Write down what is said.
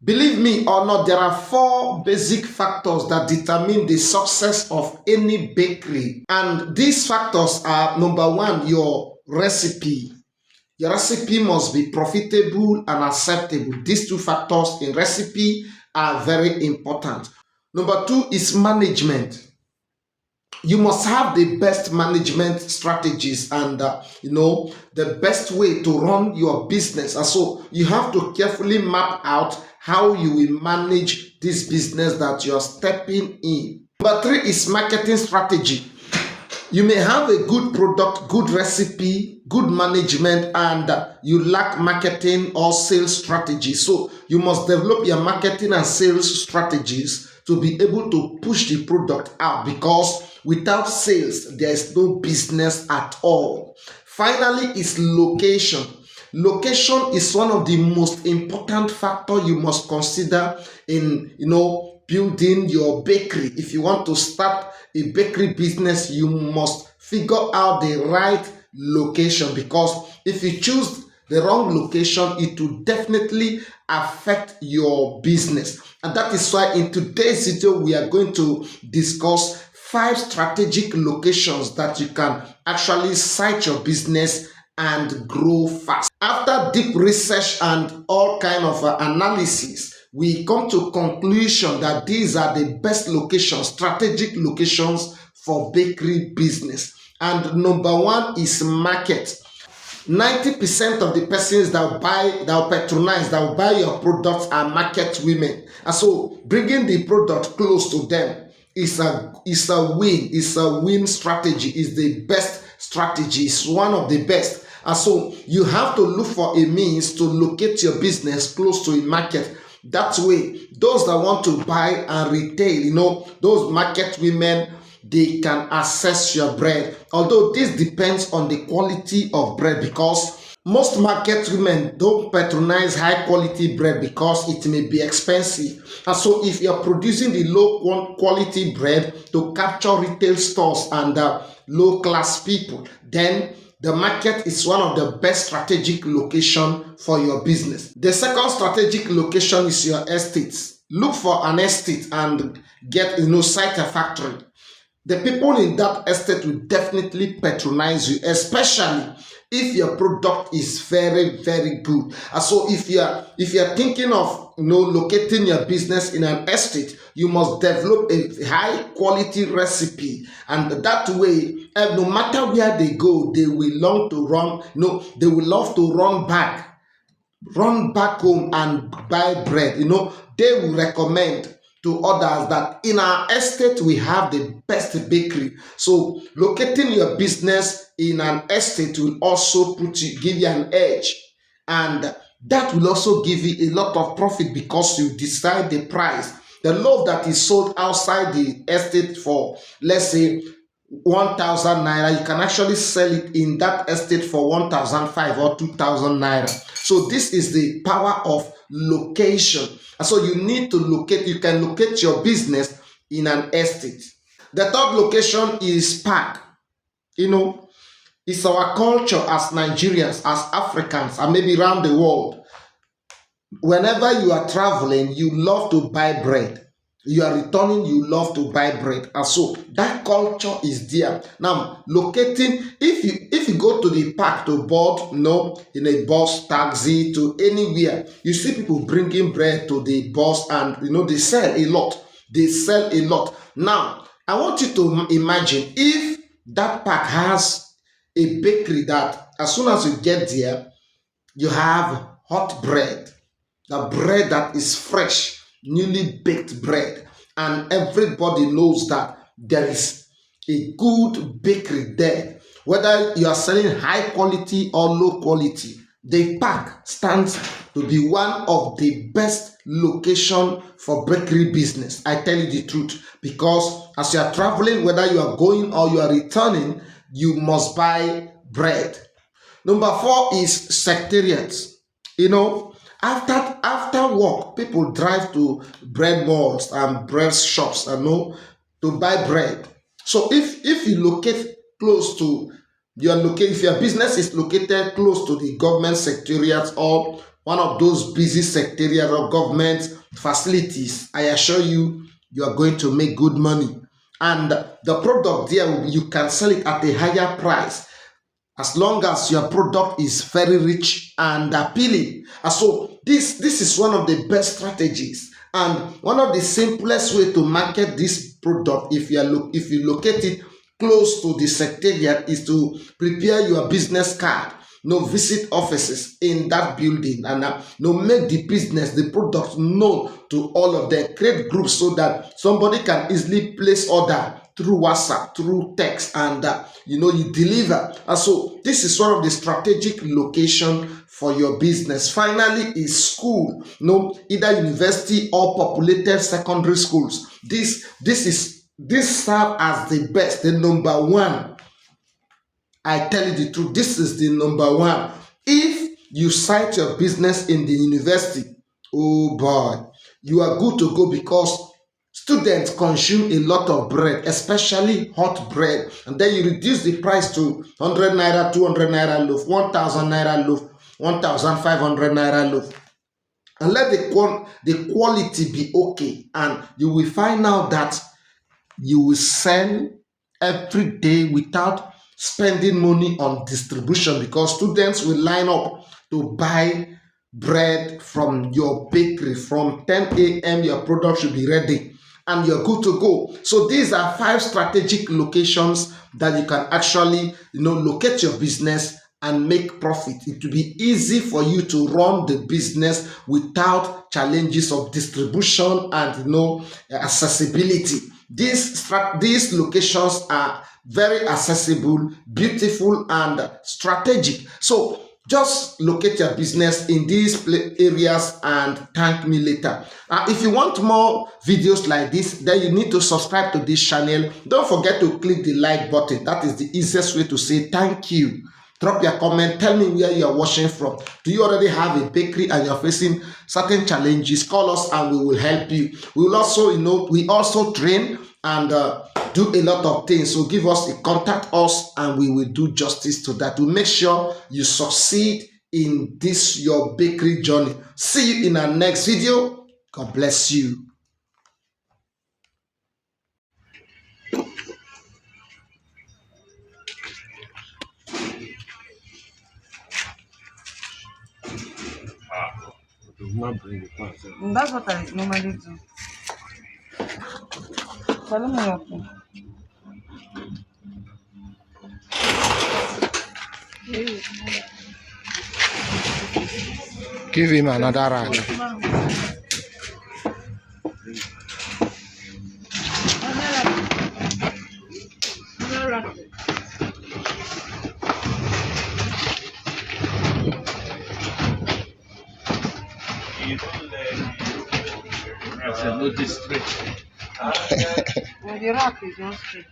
Believe me or not, there are four basic factors that determine the success of any bakery. And these factors are: number one, your recipe. Your recipe must be profitable and acceptable. These two factors in recipe are very important. Number two is management. You must have the best management strategies and the best way to run your business. And so you have to carefully map out how you will manage this business that you are stepping in. Number three is marketing strategy. You may have a good product, good recipe, good management, and you lack marketing or sales strategy. So you must develop your marketing and sales strategies to be able to push the product out, because without sales, there is no business at all. Finally, is location. Location is one of the most important factors you must consider in building your bakery. If you want to start a bakery business, you must figure out the right location, because if you choose the wrong location, it will definitely affect your business. And that is why in today's video we are going to discuss 5 strategic locations that you can actually site your business and grow fast. After deep research and all kind of analysis, we come to conclusion that these are the best locations, strategic locations for bakery business. And number one is market. 90% of the persons that will patronize, that will buy your products are market women. And so bringing the product close to them is a win strategy, is the best strategy, is one of the best. And so you have to look for a means to locate your business close to a market. That way, those that want to buy and retail, those market women, they can access your bread. Although this depends on the quality of bread, because most market women don't patronize high quality bread because it may be expensive. And so if you're producing the low quality bread to capture retail stores and low class people, then the market is one of the best strategic location for your business. The second strategic location is your estates. Look for an estate and get site a factory. The people in that estate will definitely patronize you, especially if your product is very, very good. And so if you're thinking of locating your business in an estate, you must develop a high quality recipe, and that way, no matter where they go, they will love to run back home and buy bread. They will recommend to others that in our estate we have the best bakery. So locating your business in an estate will also give you an edge, and that will also give you a lot of profit, because you decide the price. The loaf that is sold outside the estate for, let's say, 1,000 naira, you can actually sell it in that estate for 1,500 or 2,000 naira. So this is the power of location. And so you need to you can locate your business in an estate. The third location is park. It's our culture as Nigerians, as Africans, and maybe around the world. Whenever you are traveling, you love to buy bread. You are returning, you love to buy bread. And so that culture is there. Now, locating, if you go to the park to board, in a bus, taxi, to anywhere, you see people bringing bread to the bus, and they sell a lot. They sell a lot. Now, I want you to imagine if that park has a bakery that as soon as you get there, you have hot bread, the bread that is fresh, newly baked bread, and everybody knows that there is a good bakery there. Whether you are selling high quality or low quality, the park stands to be one of the best location for bakery business. I tell you the truth, because as you are traveling, whether you are going or you are returning, you must buy bread. Number 4 is secretariats. After work, people drive to bread malls and bread shops to buy bread. So if you locate close to if your business is located close to the government secretariat or one of those busy secretariat or government facilities, I assure you, you are going to make good money. And the product there, you can sell it at a higher price as long as your product is very rich and appealing. And so this is one of the best strategies and one of the simplest way to market this product if you locate it close to the secretariat is to prepare your business card. No, visit offices in that building and no, make the business, the product known to all of them. Create groups so that somebody can easily place order through WhatsApp, through text, and you deliver. And so this is one of the strategic location for your business. Finally, is school. Either university or populated secondary schools. This serve as the best, the number one. I tell you the truth, this is the number one. If you cite your business in the university, oh boy, you are good to go because students consume a lot of bread, especially hot bread, and then you reduce the price to 100 naira, 200 naira loaf, 1,000 naira loaf, 1,500 naira loaf. And let the quality be okay, and you will find out that you will sell every day without spending money on distribution because students will line up to buy bread from your bakery. From 10 a.m. your product should be ready and you're good to go. So these are 5 strategic locations that you can actually locate your business and make profit. It will be easy for you to run the business without challenges of distribution and accessibility. These locations are very accessible, beautiful, and strategic. So just locate your business in these areas and thank me later. If you want more videos like this, then you need to subscribe to this channel. Don't forget to click the like button. That is the easiest way to say thank you. Drop your comment. Tell me where you are watching from. Do you already have a bakery and you're facing certain challenges? Call us and we will help you. We will also, we also train and do a lot of things. So give us contact us and we will do justice to that. We'll make sure you succeed in this your bakery journey. See you in our next video. God bless you. That's what I normally do. Follow me up. Give him another rag. The rack is just straight.